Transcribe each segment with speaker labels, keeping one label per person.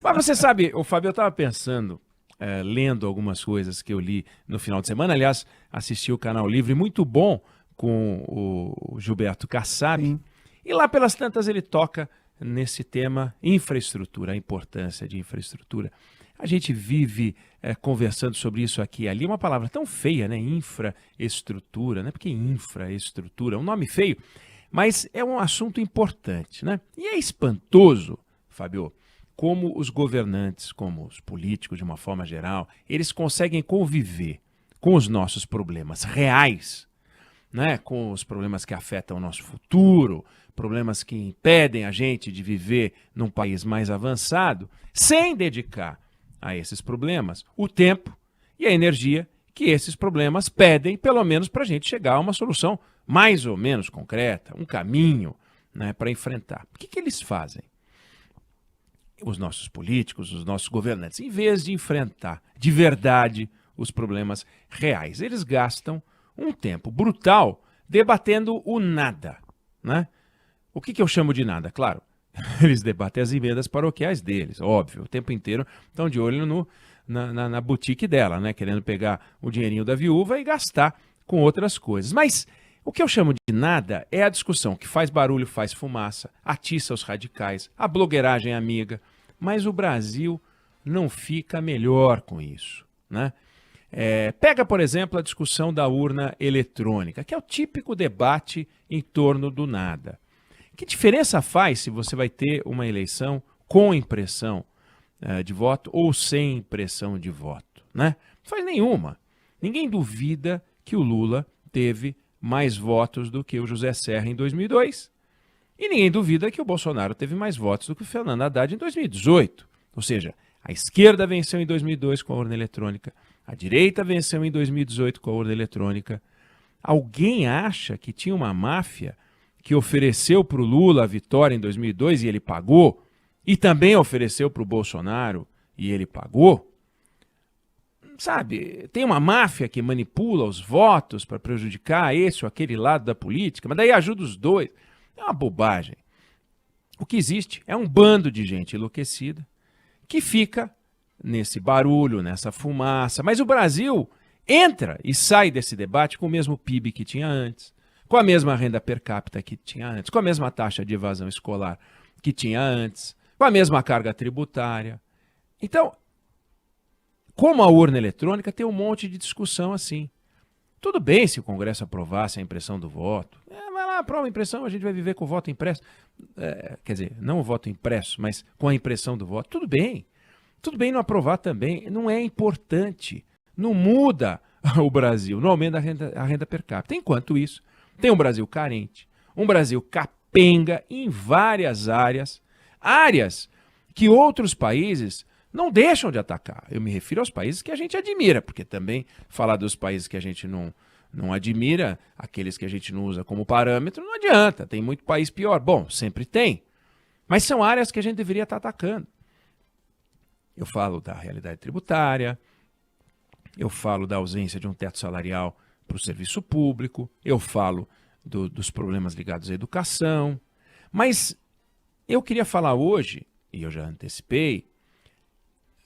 Speaker 1: Mas você sabe, o Fábio, eu estava pensando, lendo algumas coisas que eu li no final de semana. Aliás, assisti o Canal Livre, muito bom, com o Gilberto Kassab.
Speaker 2: Sim.
Speaker 1: E lá pelas tantas ele toca nesse tema infraestrutura, a importância de infraestrutura. A gente vive conversando sobre isso aqui e ali, uma palavra tão feia, né? Infraestrutura, né? Porque infraestrutura é um nome feio, mas é um assunto importante, né? E é espantoso, Fábio, como os governantes, como os políticos de uma forma geral, eles conseguem conviver com os nossos problemas reais, né, com os problemas que afetam o nosso futuro, problemas que impedem a gente de viver num país mais avançado, sem dedicar a esses problemas o tempo e a energia que esses problemas pedem, pelo menos para a gente chegar a uma solução mais ou menos concreta, um caminho, né, para enfrentar. O que eles fazem? Os nossos políticos, os nossos governantes, em vez de enfrentar de verdade os problemas reais, eles gastam um tempo brutal debatendo o nada, né? O que eu chamo de nada? Claro, eles debatem as emendas paroquiais deles, óbvio, o tempo inteiro estão de olho na boutique dela, né? Querendo pegar o dinheirinho da viúva e gastar com outras coisas. Mas o que eu chamo de nada é a discussão que faz barulho, faz fumaça, atiça os radicais, a blogueiragem amiga, mas o Brasil não fica melhor com isso, né? Pega, por exemplo, a discussão da urna eletrônica, que é o típico debate em torno do nada. Que diferença faz se você vai ter uma eleição com impressão de voto ou sem impressão de voto, né? Não faz nenhuma. Ninguém duvida que o Lula teve mais votos do que o José Serra em 2002. E ninguém duvida que o Bolsonaro teve mais votos do que o Fernando Haddad em 2018. Ou seja, a esquerda venceu em 2002 com a urna eletrônica, a direita venceu em 2018 com a urna eletrônica. Alguém acha que tinha uma máfia que ofereceu para o Lula a vitória em 2002 e ele pagou, e também ofereceu para o Bolsonaro e ele pagou? Sabe, tem uma máfia que manipula os votos para prejudicar esse ou aquele lado da política, mas daí ajuda os dois. É uma bobagem. O que existe é um bando de gente enlouquecida que fica nesse barulho, nessa fumaça. Mas o Brasil entra e sai desse debate com o mesmo PIB que tinha antes, com a mesma renda per capita que tinha antes, com a mesma taxa de evasão escolar que tinha antes, com a mesma carga tributária. Então, como a urna eletrônica, tem um monte de discussão assim. Tudo bem se o Congresso aprovasse a impressão do voto. Vai lá, aprova a impressão, a gente vai viver com o voto impresso. Quer dizer, não o voto impresso, mas com a impressão do voto. Tudo bem. Tudo bem não aprovar também. Não é importante. Não muda o Brasil, não aumenta a renda per capita. Enquanto isso, tem um Brasil carente, um Brasil capenga em várias áreas, áreas que outros países não deixam de atacar. Eu me refiro aos países que a gente admira, porque também falar dos países que a gente não admira, aqueles que a gente não usa como parâmetro, não adianta. Tem muito país pior. Bom, sempre tem. Mas são áreas que a gente deveria estar atacando. Eu falo da realidade tributária, eu falo da ausência de um teto salarial para o serviço público, eu falo dos problemas ligados à educação. Mas eu queria falar hoje, e eu já antecipei,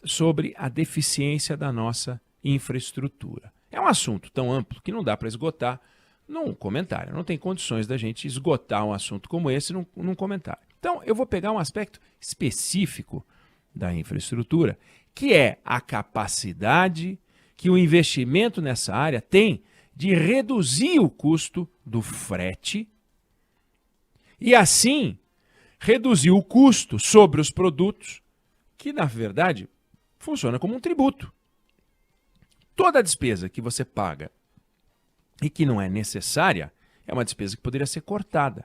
Speaker 1: sobre a deficiência da nossa infraestrutura. É um assunto tão amplo que não dá para esgotar num comentário. Não tem condições da gente esgotar um assunto como esse num comentário. Então, eu vou pegar um aspecto específico da infraestrutura, que é a capacidade que o investimento nessa área tem de reduzir o custo do frete e, assim, reduzir o custo sobre os produtos, que, na verdade, funciona como um tributo. Toda despesa que você paga e que não é necessária é uma despesa que poderia ser cortada.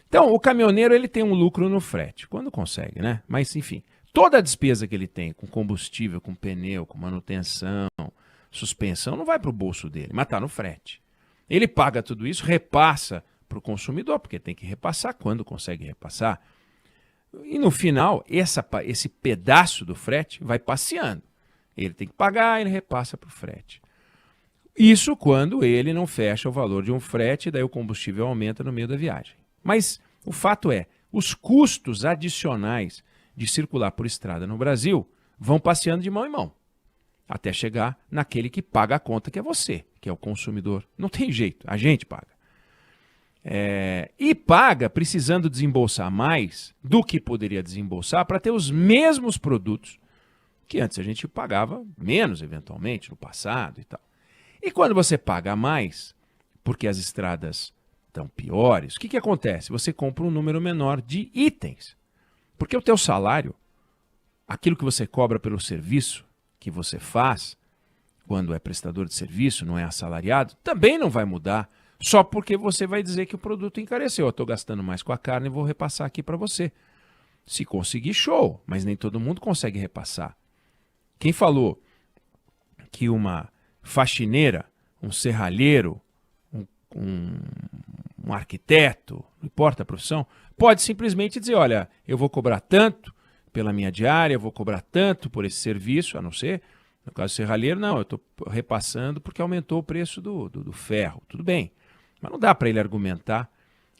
Speaker 1: Então, o caminhoneiro ele tem um lucro no frete, quando consegue, né? Mas, enfim, toda a despesa que ele tem com combustível, com pneu, com manutenção, suspensão, não vai para o bolso dele, mas está no frete. Ele paga tudo isso, repassa para o consumidor, porque tem que repassar quando consegue repassar. E no final, esse pedaço do frete vai passeando. Ele tem que pagar, ele repassa para o frete. Isso quando ele não fecha o valor de um frete, daí o combustível aumenta no meio da viagem. Mas o fato é, os custos adicionais de circular por estrada no Brasil vão passeando de mão em mão, até chegar naquele que paga a conta, que é você, que é o consumidor. Não tem jeito, a gente paga. E paga precisando desembolsar mais do que poderia desembolsar para ter os mesmos produtos que antes a gente pagava menos, eventualmente, no passado e tal. E quando você paga mais, porque as estradas estão piores, o que acontece? Você compra um número menor de itens. Porque o teu salário, aquilo que você cobra pelo serviço que você faz, quando é prestador de serviço, não é assalariado, também não vai mudar, só porque você vai dizer que o produto encareceu. Eu estou gastando mais com a carne e vou repassar aqui para você. Se conseguir, show, mas nem todo mundo consegue repassar. Quem falou que uma faxineira, um serralheiro, um arquiteto, não importa a profissão, pode simplesmente dizer, olha, eu vou cobrar tanto pela minha diária, eu vou cobrar tanto por esse serviço, a não ser, no caso do serralheiro, não, eu estou repassando porque aumentou o preço do ferro, tudo bem. Mas não dá para ele argumentar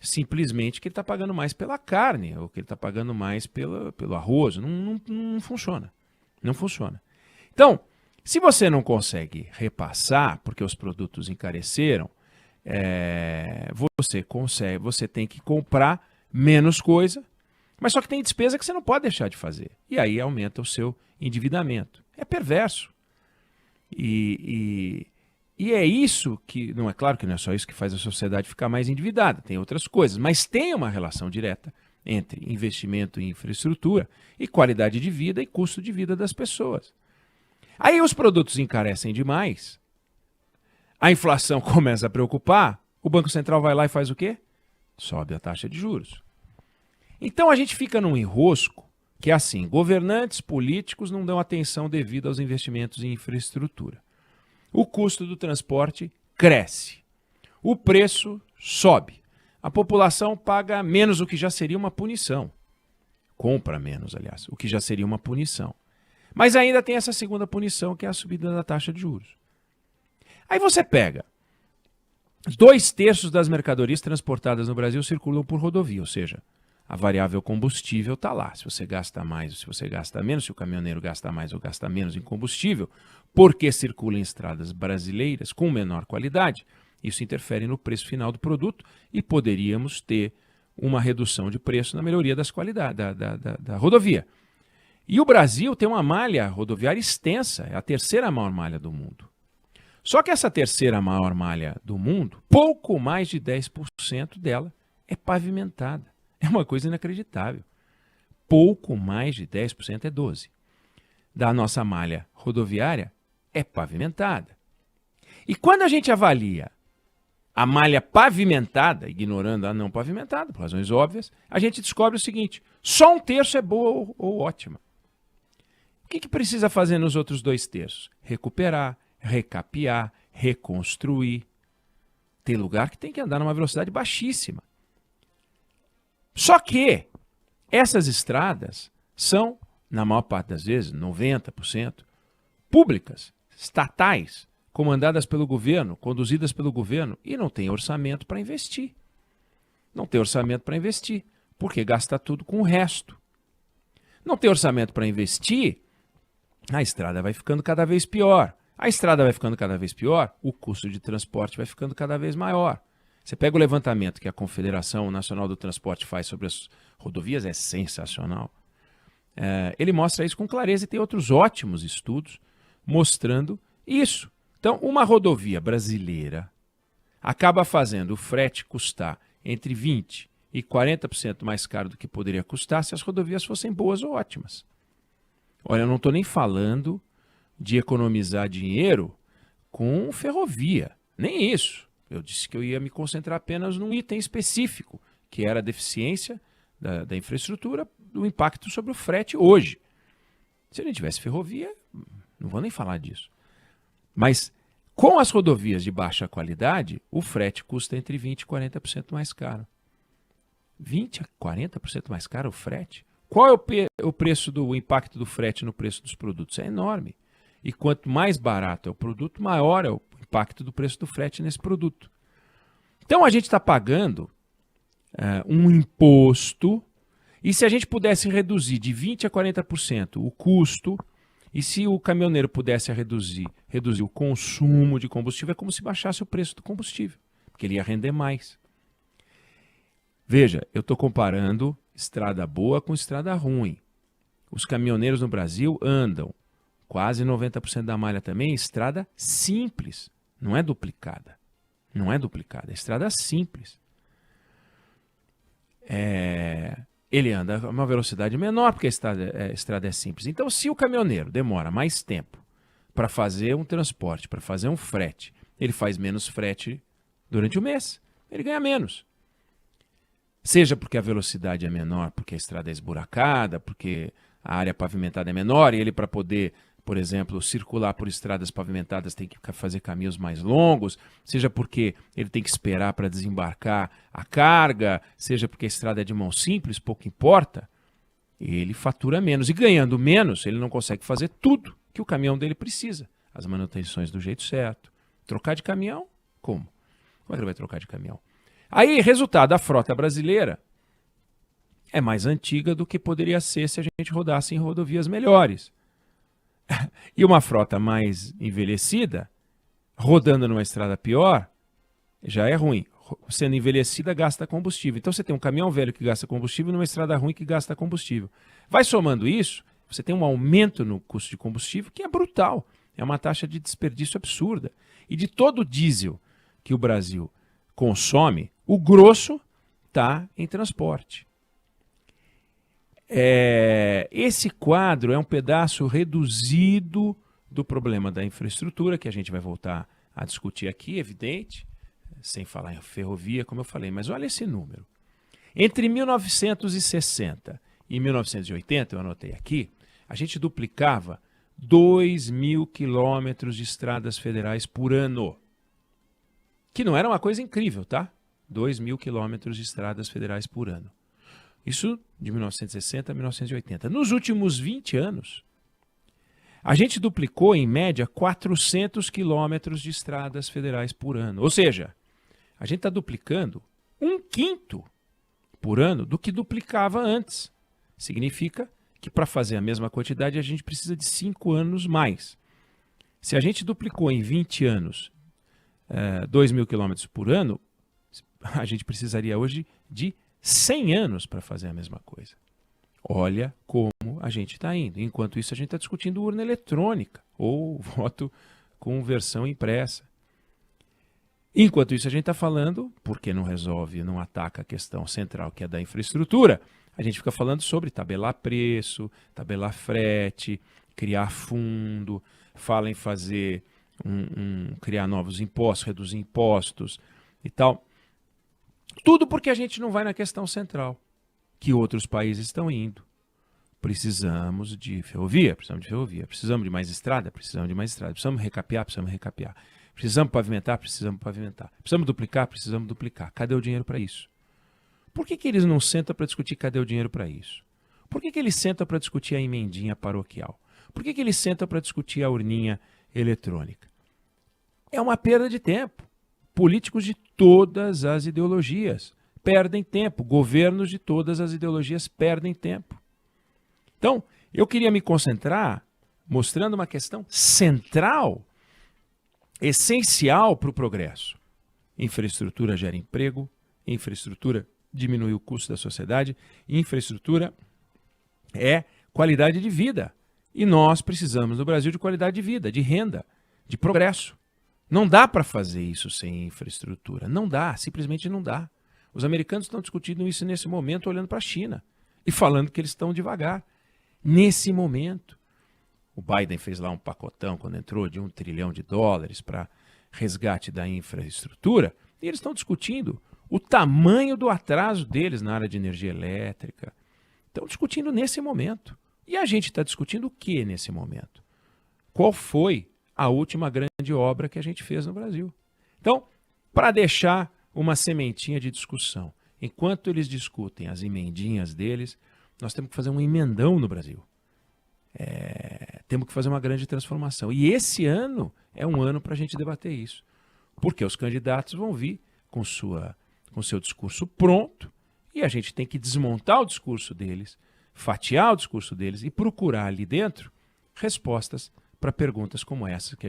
Speaker 1: simplesmente que ele está pagando mais pela carne, ou que ele está pagando mais pelo arroz, não funciona, não funciona. Então, se você não consegue repassar porque os produtos encareceram, você tem que comprar menos coisa, mas só que tem despesa que você não pode deixar de fazer. E aí aumenta o seu endividamento. É perverso. E é isso que, não é claro que não é só isso que faz a sociedade ficar mais endividada, tem outras coisas, mas tem uma relação direta entre investimento em infraestrutura e qualidade de vida e custo de vida das pessoas. Aí os produtos encarecem demais, a inflação começa a preocupar, o Banco Central vai lá e faz o quê? Sobe a taxa de juros. Então a gente fica num enrosco que é assim, governantes políticos não dão atenção devida aos investimentos em infraestrutura. O custo do transporte cresce, o preço sobe, a população paga menos, o que já seria uma punição. Compra menos, aliás, o que já seria uma punição. Mas ainda tem essa segunda punição, que é a subida da taxa de juros. Aí você pega 2/3 das mercadorias transportadas no Brasil circulam por rodovia, ou seja, a variável combustível está lá. Se você gasta mais ou se você gasta menos, se o caminhoneiro gasta mais ou gasta menos em combustível, porque circula em estradas brasileiras com menor qualidade, isso interfere no preço final do produto e poderíamos ter uma redução de preço na melhoria das qualidades da rodovia. E o Brasil tem uma malha rodoviária extensa, é a terceira maior malha do mundo. Só que essa terceira maior malha do mundo, pouco mais de 10% dela é pavimentada. É uma coisa inacreditável. Pouco mais de 10%, é 12%. Da nossa malha rodoviária é pavimentada. E quando a gente avalia a malha pavimentada, ignorando a não pavimentada, por razões óbvias, a gente descobre o seguinte, só 1/3 é boa ou ótima. O que precisa fazer nos outros 2/3? Recuperar, recapear, reconstruir. Tem lugar que tem que andar numa velocidade baixíssima. Só que essas estradas são, na maior parte das vezes, 90%, públicas, estatais, comandadas pelo governo, conduzidas pelo governo, e não tem orçamento para investir. Não tem orçamento para investir, porque gasta tudo com o resto. Não tem orçamento para investir, a estrada vai ficando cada vez pior. A estrada vai ficando cada vez pior, o custo de transporte vai ficando cada vez maior. Você pega o levantamento que a Confederação Nacional do Transporte faz sobre as rodovias, é sensacional. Ele mostra isso com clareza e tem outros ótimos estudos mostrando isso. Então, uma rodovia brasileira acaba fazendo o frete custar entre 20% e 40% mais caro do que poderia custar se as rodovias fossem boas ou ótimas. Olha, eu não estou nem falando de economizar dinheiro com ferrovia, nem isso. Eu disse que eu ia me concentrar apenas num item específico, que era a deficiência da infraestrutura, do impacto sobre o frete hoje. Se não tivesse ferrovia, não vou nem falar disso. Mas com as rodovias de baixa qualidade, o frete custa entre 20% e 40% mais caro. 20% a 40% mais caro o frete? Qual é o preço o impacto do frete no preço dos produtos? É enorme. E quanto mais barato é o produto, maior é o impacto do preço do frete nesse produto. Então a gente está pagando um imposto E se a gente pudesse reduzir de 20% a 40% o custo, e se o caminhoneiro pudesse reduzir o consumo de combustível, é como se baixasse o preço do combustível, porque ele ia render mais. Veja, eu estou comparando estrada boa com estrada ruim. Os caminhoneiros no Brasil andam, quase 90% da malha também, estrada simples, não é duplicada. Não é duplicada, é estrada simples. Ele anda a uma velocidade menor, porque a estrada é simples. Então, se o caminhoneiro demora mais tempo para fazer um transporte, para fazer um frete, ele faz menos frete durante o mês, ele ganha menos. Seja porque a velocidade é menor, porque a estrada é esburacada, porque a área pavimentada é menor, e ele, para poder, por exemplo, circular por estradas pavimentadas, tem que fazer caminhos mais longos, seja porque ele tem que esperar para desembarcar a carga, seja porque a estrada é de mão simples, pouco importa, ele fatura menos. E ganhando menos, ele não consegue fazer tudo que o caminhão dele precisa. As manutenções do jeito certo. Trocar de caminhão? Como? Como é que ele vai trocar de caminhão? Aí, resultado, a frota brasileira é mais antiga do que poderia ser se a gente rodasse em rodovias melhores. E uma frota mais envelhecida, rodando numa estrada pior, já é ruim. Sendo envelhecida, gasta combustível. Então você tem um caminhão velho que gasta combustível e numa estrada ruim que gasta combustível. Vai somando isso, você tem um aumento no custo de combustível que é brutal. É uma taxa de desperdício absurda. E de todo o diesel que o Brasil consome, o grosso está em transporte. Esse quadro é um pedaço reduzido do problema da infraestrutura, que a gente vai voltar a discutir aqui, evidente, sem falar em ferrovia, como eu falei. Mas olha esse número. Entre 1960 e 1980, eu anotei aqui, a gente duplicava 2.000 quilômetros de estradas federais por ano. Que não era uma coisa incrível, tá? 2.000 quilômetros de estradas federais por ano. Isso de 1960 a 1980. Nos últimos 20 anos, a gente duplicou, em média, 400 quilômetros de estradas federais por ano. Ou seja, a gente está duplicando 1/5 por ano do que duplicava antes. Significa que para fazer a mesma quantidade a gente precisa de 5 anos mais. Se a gente duplicou em 20 anos 2.000 quilômetros por ano, a gente precisaria hoje de 100 anos para fazer a mesma coisa. Olha como a gente está indo. Enquanto isso, a gente está discutindo urna eletrônica ou voto com versão impressa. Enquanto isso, a gente está falando, porque não resolve, não ataca a questão central, que é da infraestrutura, a gente fica falando sobre tabelar preço, tabelar frete, criar fundo, fala em fazer criar novos impostos, reduzir impostos e tal. Tudo porque a gente não vai na questão central, que outros países estão indo. Precisamos de ferrovia, precisamos de mais estrada, precisamos recapear, precisamos pavimentar, precisamos duplicar. Cadê o dinheiro para isso? Por que eles não sentam para discutir cadê o dinheiro para isso? Por que eles sentam para discutir a emendinha paroquial? Por que eles sentam para discutir a urninha eletrônica? É uma perda de tempo. Políticos de todas as ideologias perdem tempo. Governos de todas as ideologias perdem tempo. Então, eu queria me concentrar mostrando uma questão central, essencial para o progresso. Infraestrutura gera emprego, infraestrutura diminui o custo da sociedade, infraestrutura é qualidade de vida. E nós precisamos no Brasil de qualidade de vida, de renda, de progresso. Não dá para fazer isso sem infraestrutura. Não dá, simplesmente não dá. Os americanos estão discutindo isso nesse momento, olhando para a China e falando que eles estão devagar. Nesse momento, o Biden fez lá um pacotão quando entrou de $1 trilhão para resgate da infraestrutura, e eles estão discutindo o tamanho do atraso deles na área de energia elétrica. Estão discutindo nesse momento. E a gente está discutindo o que nesse momento? Qual foi a última grande obra que a gente fez no Brasil? Então, para deixar uma sementinha de discussão, enquanto eles discutem as emendinhas deles, nós temos que fazer um emendão no Brasil. Temos que fazer uma grande transformação. E esse ano é um ano para a gente debater isso. Porque os candidatos vão vir com seu discurso pronto e E a gente tem que desmontar o discurso deles, fatiar o discurso deles e procurar ali dentro respostas para perguntas como essa que a gente